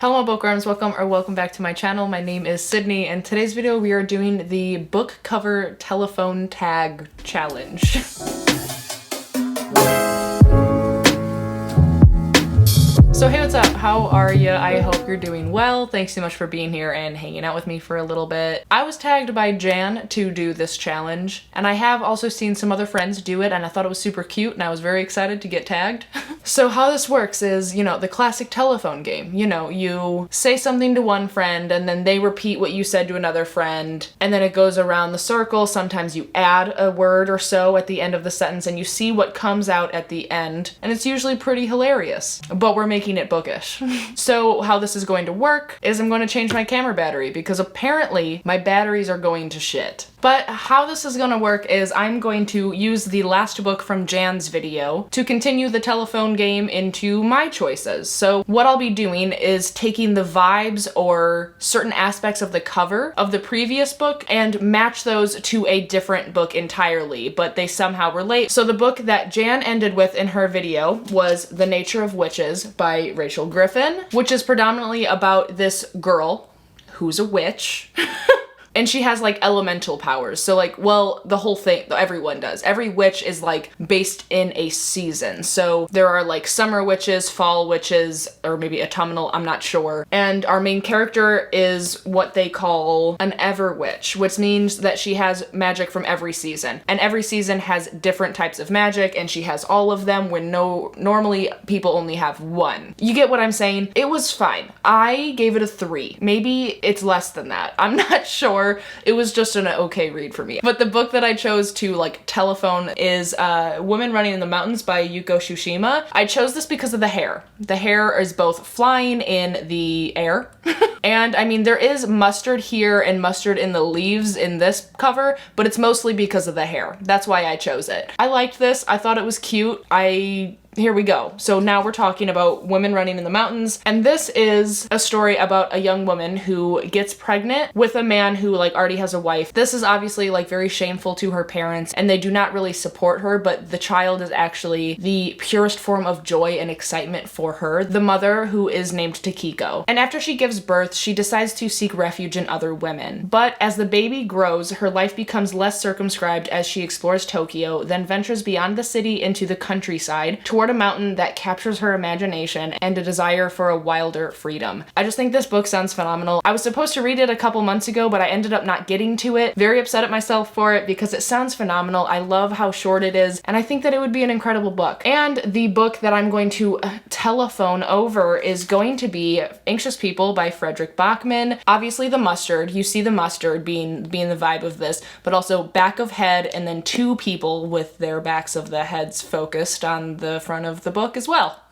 Hello bookworms, welcome back to my channel. My name is Sydney, and today's video we are doing the book cover telephone tag challenge. So hey, what's up? How are ya? I hope you're doing well. Thanks so much for being here and hanging out with me for a little bit. I was tagged by Jan to do this challenge, and I have also seen some other friends do it, and I thought it was super cute, and I was very excited to get tagged. So how this works is, you know, the classic telephone game. You know, you say something to one friend, and then they repeat what you said to another friend, and then it goes around the circle. Sometimes you add a word or so at the end of the sentence, and you see what comes out at the end, and it's usually pretty hilarious. But we're making it bookish. So how this is going to work is I'm going to change my camera battery because apparently my batteries are going to shit. But how this is going to work is I'm going to use the last book from Jan's video to continue the telephone game into my choices. So what I'll be doing is taking the vibes or certain aspects of the cover of the previous book and match those to a different book entirely, but they somehow relate. So the book that Jan ended with in her video was The Nature of Witches by Rachel Griffin, which is predominantly about this girl who's a witch. And she has like elemental powers. So like, well, the whole thing, everyone does. Every witch is like based in a season. So there are like summer witches, fall witches, or maybe autumnal, I'm not sure. And our main character is what they call an ever witch, which means that she has magic from every season. And every season has different types of magic, and she has all of them when normally people only have one. You get what I'm saying? It was fine. I gave it a 3. Maybe it's less than that. I'm not sure. It was just an okay read for me. But the book that I chose to like telephone is Women Running in the Mountains by Yuko Tsushima. I chose this because of the hair. The hair is both flying in the air and I mean there is mustard here and mustard in the leaves in this cover, but it's mostly because of the hair. That's why I chose it. I liked this. I thought it was cute. Here we go. So now we're talking about Women Running in the Mountains, and this is a story about a young woman who gets pregnant with a man who like already has a wife. This is obviously like very shameful to her parents, and they do not really support her, but the child is actually the purest form of joy and excitement for her, the mother, who is named Takiko. And after she gives birth, she decides to seek refuge in other women. But as the baby grows, her life becomes less circumscribed as she explores Tokyo, then ventures beyond the city into the countryside, toward a mountain that captures her imagination and a desire for a wilder freedom. I just think this book sounds phenomenal. I was supposed to read it a couple months ago, but I ended up not getting to it. Very upset at myself for it because it sounds phenomenal. I love how short it is, and I think that it would be an incredible book. And the book that I'm going to telephone over is going to be Anxious People by Fredrik Backman. Obviously the mustard, you see the mustard being the vibe of this, but also back of head and then 2 people with their backs of the heads focused on the front of the book as well.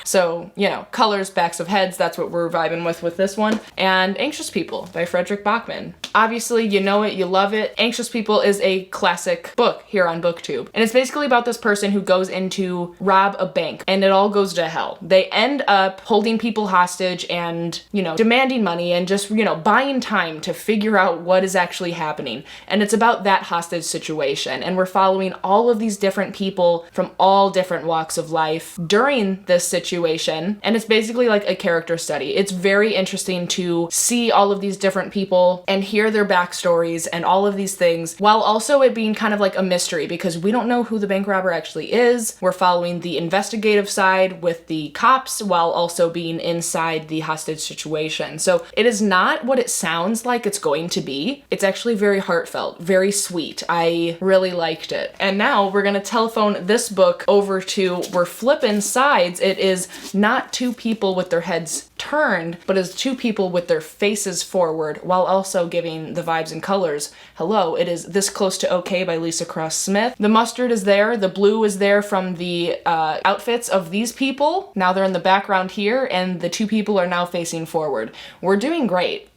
So, you know, colors, backs of heads, that's what we're vibing with this one. And Anxious People by Fredrik Backman. Obviously, you know it, you love it. Anxious People is a classic book here on BookTube. And it's basically about this person who goes in to rob a bank, and it all goes to hell. They end up holding people hostage and, you know, demanding money and just, you know, buying time to figure out what is actually happening. And it's about that hostage situation. And we're following all of these different people from all different walks of life during this situation, and it's basically like a character study. It's very interesting to see all of these different people and hear their backstories and all of these things, while also it being kind of like a mystery because we don't know who the bank robber actually is. We're following the investigative side with the cops while also being inside the hostage situation. So it is not what it sounds like it's going to be. It's actually very heartfelt, very sweet. I really liked it. And now we're gonna telephone this book over to, we're flipping sides. It is not 2 people with their heads turned, but is 2 people with their faces forward while also giving the vibes and colors. Hello, it is This Close to Okay by Lisa Cross Smith. The mustard is there, the blue is there from the outfits of these people. Now they're in the background here, and the 2 people are now facing forward. We're doing great.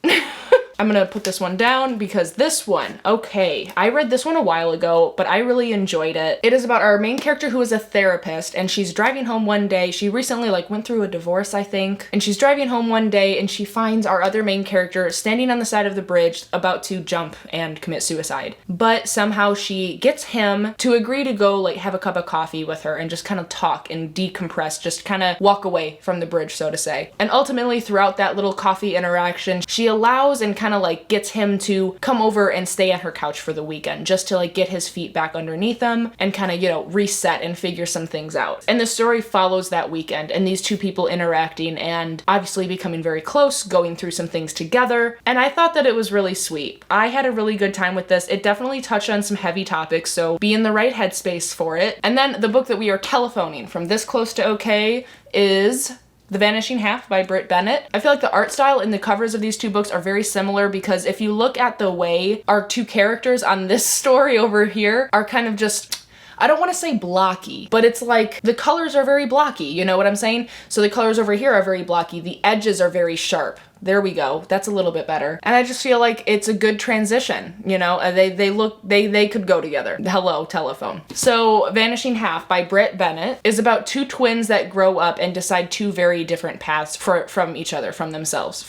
I'm gonna put this one down because this one, okay, I read this one a while ago, but I really enjoyed it. It is about our main character who is a therapist, and she's driving home one day. She recently went through a divorce, I think, and she's driving home one day and she finds our other main character standing on the side of the bridge about to jump and commit suicide. But somehow she gets him to agree to go have a cup of coffee with her and just kind of talk and decompress, just kind of walk away from the bridge, so to say. And ultimately throughout that little coffee interaction, she allows and kind of gets him to come over and stay on her couch for the weekend, just to get his feet back underneath him and kind of, reset and figure some things out. And the story follows that weekend and these two people interacting and obviously becoming very close, going through some things together. And I thought that it was really sweet. I had a really good time with this. It definitely touched on some heavy topics, so be in the right headspace for it. And then the book that we are telephoning from this close to okay is The Vanishing Half by Britt Bennett. I feel like the art style and the covers of these two books are very similar because if you look at the way our two characters on this story over here are kind of just, I don't want to say blocky, but it's the colors are very blocky, you know what I'm saying? So the colors over here are very blocky. The edges are very sharp. There we go. That's a little bit better. And I just feel like it's a good transition, they could go together. Hello, telephone. So Vanishing Half by Britt Bennett is about two twins that grow up and decide two very different paths from each other, from themselves,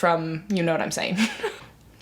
you know what I'm saying.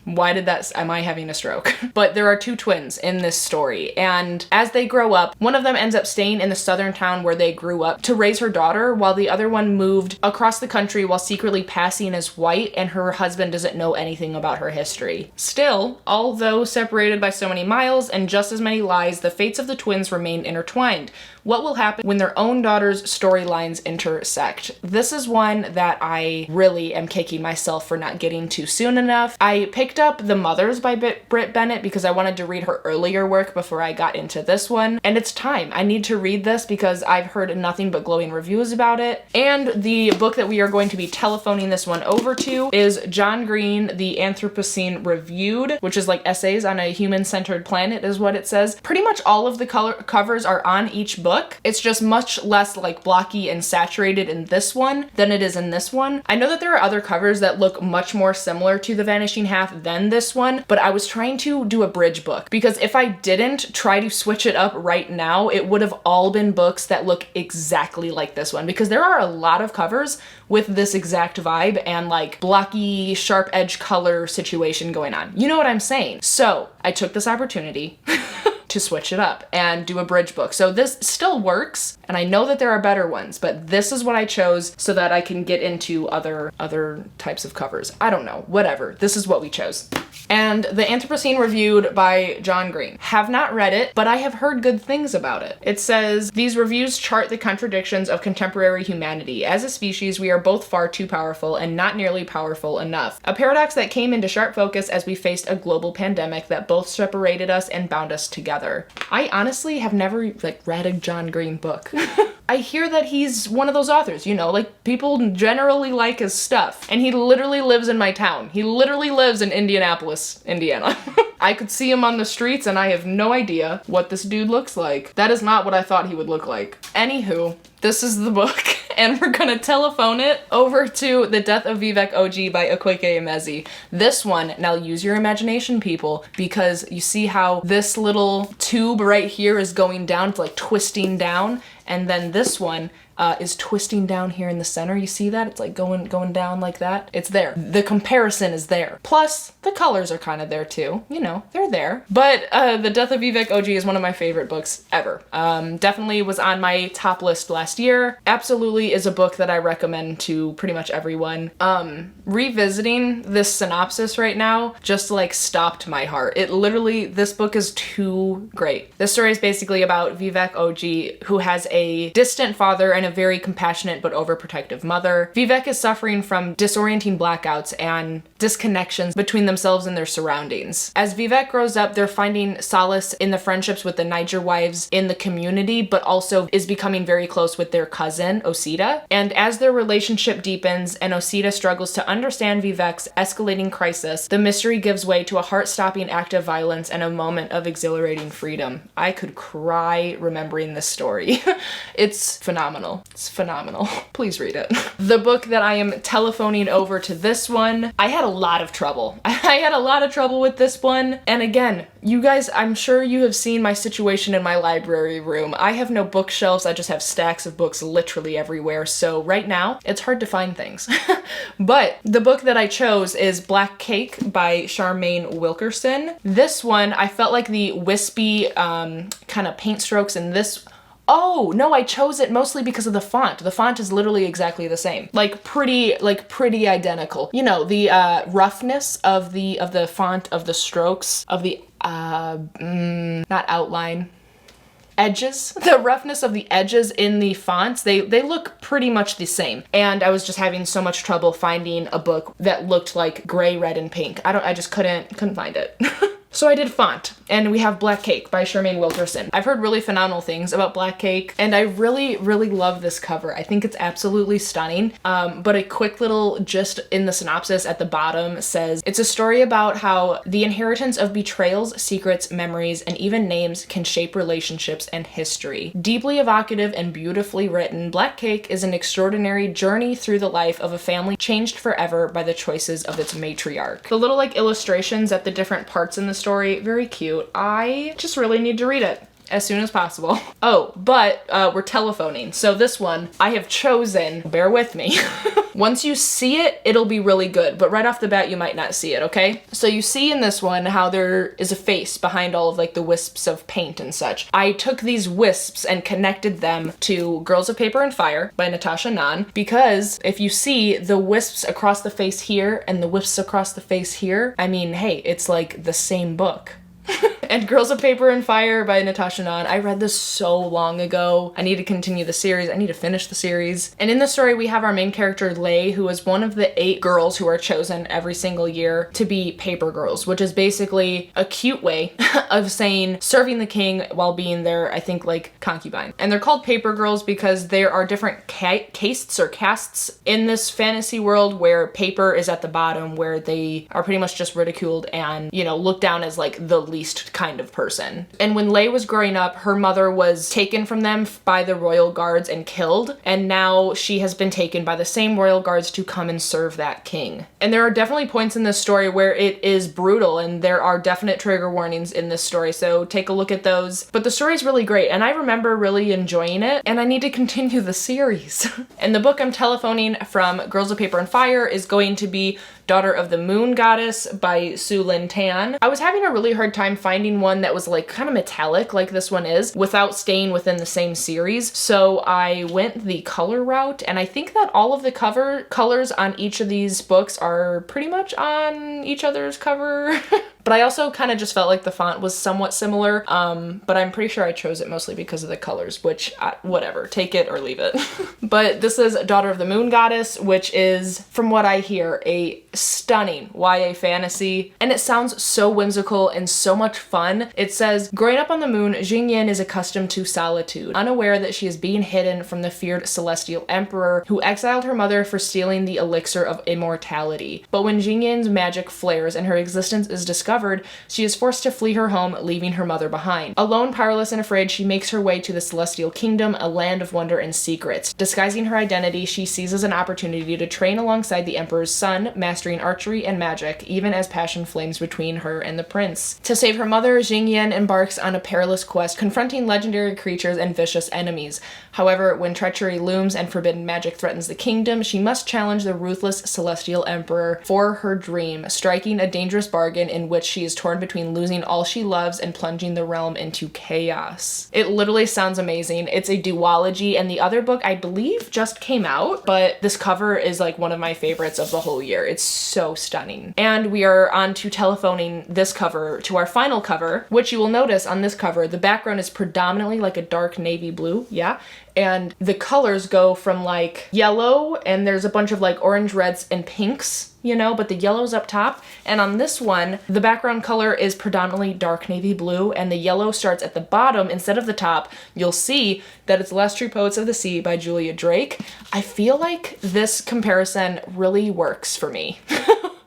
Why did that, am I having a stroke? But there are two twins in this story, and as they grow up, one of them ends up staying in the southern town where they grew up to raise her daughter, while the other one moved across the country while secretly passing as white, and her husband doesn't know anything about her history. Still, although separated by so many miles and just as many lies, the fates of the twins remain intertwined. What will happen when their own daughter's storylines intersect? This is one that I really am kicking myself for not getting to soon enough. I picked up The Mothers by Britt Bennett because I wanted to read her earlier work before I got into this one, and it's time. I need to read this because I've heard nothing but glowing reviews about it. And the book that we are going to be telephoning this one over to is John Green, The Anthropocene Reviewed, which is essays on a human-centered planet is what it says. Pretty much all of the covers are on each book. It's just much less blocky and saturated in this one than it is in this one. I know that there are other covers that look much more similar to The Vanishing Half than this one, but I was trying to do a bridge book because if I didn't try to switch it up right now, it would have all been books that look exactly like this one, because there are a lot of covers with this exact vibe and blocky, sharp edge color situation going on. You know what I'm saying? So I took this opportunity to switch it up and do a bridge book. So this still works, and I know that there are better ones, but this is what I chose so that I can get into other types of covers. I don't know, whatever. This is what we chose. And The Anthropocene Reviewed by John Green. Have not read it, but I have heard good things about it. It says, these reviews chart the contradictions of contemporary humanity. As a species, we are both far too powerful and not nearly powerful enough. A paradox that came into sharp focus as we faced a global pandemic that both separated us and bound us together. I honestly have never read a John Green book. I hear that he's one of those authors, people generally like his stuff. And he literally lives in my town. He literally lives in Indianapolis, Indiana. I could see him on the streets and I have no idea what this dude looks like. That is not what I thought he would look like. Anywho, this is the book, and we're gonna telephone it over to The Death of Eva OG by Akwaeke Emezi. This one, now use your imagination, people, because you see how this little tube right here is going down, it's twisting down, and then this one is twisting down here in the center. You see that? It's going down like that. It's there. The comparison is there. Plus, the colors are kind of there too. They're there. But The Death of Eva OG is one of my favorite books ever. Definitely was on my top list last year. Absolutely is a book that I recommend to pretty much everyone. Revisiting this synopsis right now just stopped my heart. It literally, this book is too great. This story is basically about Vivek OG, who has a distant father and a very compassionate but overprotective mother. Vivek is suffering from disorienting blackouts and disconnections between themselves and their surroundings. As Vivek grows up, they're finding solace in the friendships with the Niger wives in the community, but also is becoming very close with their cousin, Osita. And as their relationship deepens and Osita struggles to understand Vivek's escalating crisis, the mystery gives way to a heart-stopping act of violence and a moment of exhilarating freedom. I could cry remembering this story. It's phenomenal. though. It's phenomenal. Please read it. The book that I am telephoning over to this one, I had a lot of trouble. I had a lot of trouble with this one. And again, you guys, I'm sure you have seen my situation in my library room. I have no bookshelves. I just have stacks of books literally everywhere. So right now, it's hard to find things. But the book that I chose is Black Cake by Charmaine Wilkerson. This one, I felt like the wispy kind of paint strokes in this. Oh, no, I chose it mostly because of the font. The font is literally exactly the same. Like pretty identical. You know, the roughness of the font, of the strokes, of the not outline, edges. The roughness of the edges in the fonts, they look pretty much the same. And I was just having so much trouble finding a book that looked like gray, red, and pink. I just couldn't find it. So I did font, and we have Black Cake by Charmaine Wilkerson. I've heard really phenomenal things about Black Cake, and I really, really love this cover. I think it's absolutely stunning. But a quick little gist in the synopsis at the bottom says, it's a story about how the inheritance of betrayals, secrets, memories, and even names can shape relationships and history. Deeply evocative and beautifully written, Black Cake is an extraordinary journey through the life of a family changed forever by the choices of its matriarch. The little like illustrations at the different parts in the story, very cute. I just really need to read it as soon as possible. Oh, but we're telephoning. So this one I have chosen, bear with me. Once you see it, it'll be really good, but right off the bat, you might not see it, okay? So you see in this one how there is a face behind all of like the wisps of paint and such. I took these wisps and connected them to Girls of Paper and Fire by Natasha Nan, because if you see the wisps across the face here and the wisps across the face here, I mean, hey, it's like the same book. And Girls of Paper and Fire by Natasha Nan. I read this so long ago. I need to continue the series. I need to finish the series. And in the story, we have our main character, Lay, who is one of the 8 girls who are chosen every single year to be paper girls, which is basically a cute way of saying serving the king while being their, I think, like, concubine. And they're called paper girls because there are different castes or castes in this fantasy world where paper is at the bottom, where they are pretty much just ridiculed and, you know, looked down as, like, the least kind of person. And when Lay was growing up, her mother was taken from them by the royal guards and killed, and now she has been taken by the same royal guards to come and serve that king. And there are definitely points in this story where it is brutal, and there are definite trigger warnings in this story, so take a look at those. But the story is really great, and I remember really enjoying it, and I need to continue the series. And the book I'm telephoning from Girls of Paper and Fire is going to be Daughter of the Moon Goddess by Su Lin Tan. I was having a really hard time finding one that was like kind of metallic like this one is without staying within the same series. So I went the color route, and I think that all of the colors on each of these books are pretty much on each other's cover. But I also kind of just felt like the font was somewhat similar, but I'm pretty sure I chose it mostly because of the colors, which, whatever, take it or leave it. But this is Daughter of the Moon Goddess, which is, from what I hear, a stunning YA fantasy, and it sounds so whimsical and so much fun. It says, growing up on the moon, Xingyin is accustomed to solitude, unaware that she is being hidden from the feared celestial emperor who exiled her mother for stealing the elixir of immortality. But when Xingyin's magic flares and her existence is discovered, she is forced to flee her home, leaving her mother behind. Alone, powerless, and afraid, she makes her way to the Celestial Kingdom, a land of wonder and secrets. Disguising her identity, she seizes an opportunity to train alongside the Emperor's son, mastering archery and magic, even as passion flames between her and the prince. To save her mother, Xingyin embarks on a perilous quest, confronting legendary creatures and vicious enemies. However, when treachery looms and forbidden magic threatens the kingdom, she must challenge the ruthless Celestial Emperor for her dream, striking a dangerous bargain in which she is torn between losing all she loves and plunging the realm into chaos. It literally sounds amazing. It's a duology, and the other book I believe just came out, but this cover is like one of my favorites of the whole year. It's so stunning. And we are on to telephoning this cover to our final cover, which you will notice on this cover, the background is predominantly like a dark navy blue, yeah? And the colors go from like yellow, and there's a bunch of like orange, reds, and pinks, you know, but the yellow's up top. And on this one, the background color is predominantly dark navy blue, and the yellow starts at the bottom instead of the top. You'll see that it's Last True Poets of the Sea by Julia Drake. I feel like this comparison really works for me.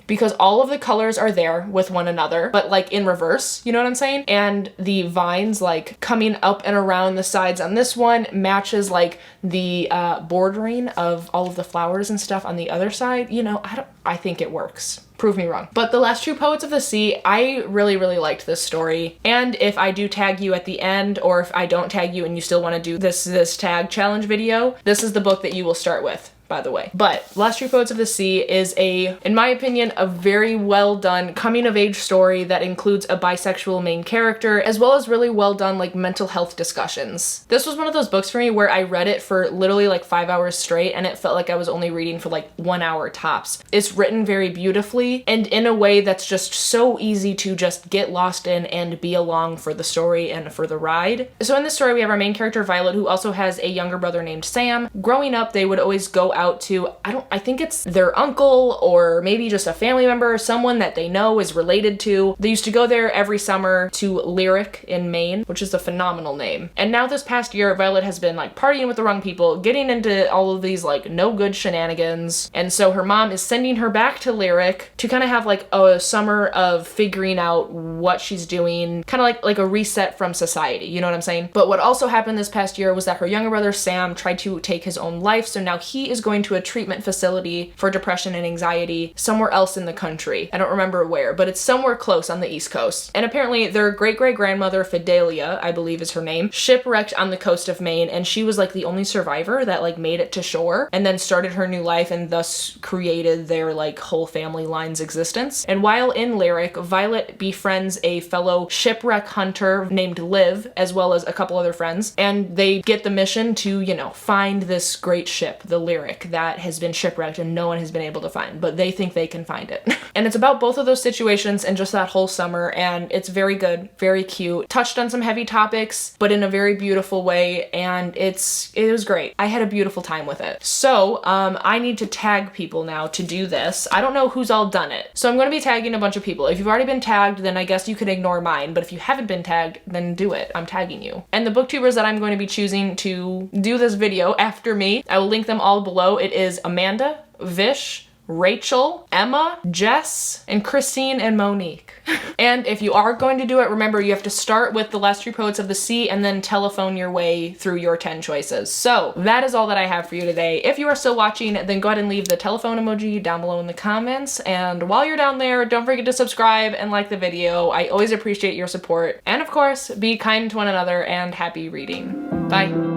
because all of the colors are there with one another, but like in reverse, you know what I'm saying? And the vines like coming up and around the sides on this one matches like the bordering of all of the flowers and stuff on the other side. You know, I think it works. Prove me wrong. But The Last True Poets of the Sea, I really, really liked this story. And if I do tag you at the end, or if I don't tag you and you still want to do this tag challenge video, this is the book that you will start with, by the way. But Last True Poets of the Sea is in my opinion, a very well done coming of age story that includes a bisexual main character, as well as really well done like mental health discussions. This was one of those books for me where I read it for literally like 5 hours straight and it felt like I was only reading for like 1 hour tops. It's written very beautifully and in a way that's just so easy to just get lost in and be along for the story and for the ride. So in this story, we have our main character Violet, who also has a younger brother named Sam. Growing up, they would always go out to, I think it's their uncle or maybe just a family member, someone that they know is related to. They used to go there every summer to Lyric in Maine, which is a phenomenal name. And now this past year, Violet has been like partying with the wrong people, getting into all of these like no good shenanigans. And so her mom is sending her back to Lyric to kind of have like a summer of figuring out what she's doing, kind of like a reset from society, you know what I'm saying? But what also happened this past year was that her younger brother Sam tried to take his own life, so now he is going to a treatment facility for depression and anxiety somewhere else in the country. I don't remember where, but it's somewhere close on the East Coast. And apparently their great-great-grandmother, Fidelia, I believe is her name, shipwrecked on the coast of Maine, and she was like the only survivor that like made it to shore and then started her new life and thus created their like whole family line's existence. And while in Lyric, Violet befriends a fellow shipwreck hunter named Liv, as well as a couple other friends, and they get the mission to, you know, find this great ship, the Lyric, that has been shipwrecked and no one has been able to find, but they think they can find it. And it's about both of those situations and just that whole summer, and it's very good, very cute, touched on some heavy topics, but in a very beautiful way, and it was great. I had a beautiful time with it. So, I need to tag people now to do this. I don't know who's all done it, so I'm going to be tagging a bunch of people. If you've already been tagged, then I guess you could ignore mine, but if you haven't been tagged, then do it. I'm tagging you. And the booktubers that I'm going to be choosing to do this video after me, I will link them all below. It is Amanda, Vish, Rachel, Emma, Jess, and Christine and Monique. And if you are going to do it, remember you have to start with The Last True Poets of the Sea and then telephone your way through your 10 choices. So that is all that I have for you today. If you are still watching, then go ahead and leave the telephone emoji down below in the comments. And while you're down there, don't forget to subscribe and like the video. I always appreciate your support. And of course, be kind to one another and happy reading. Bye.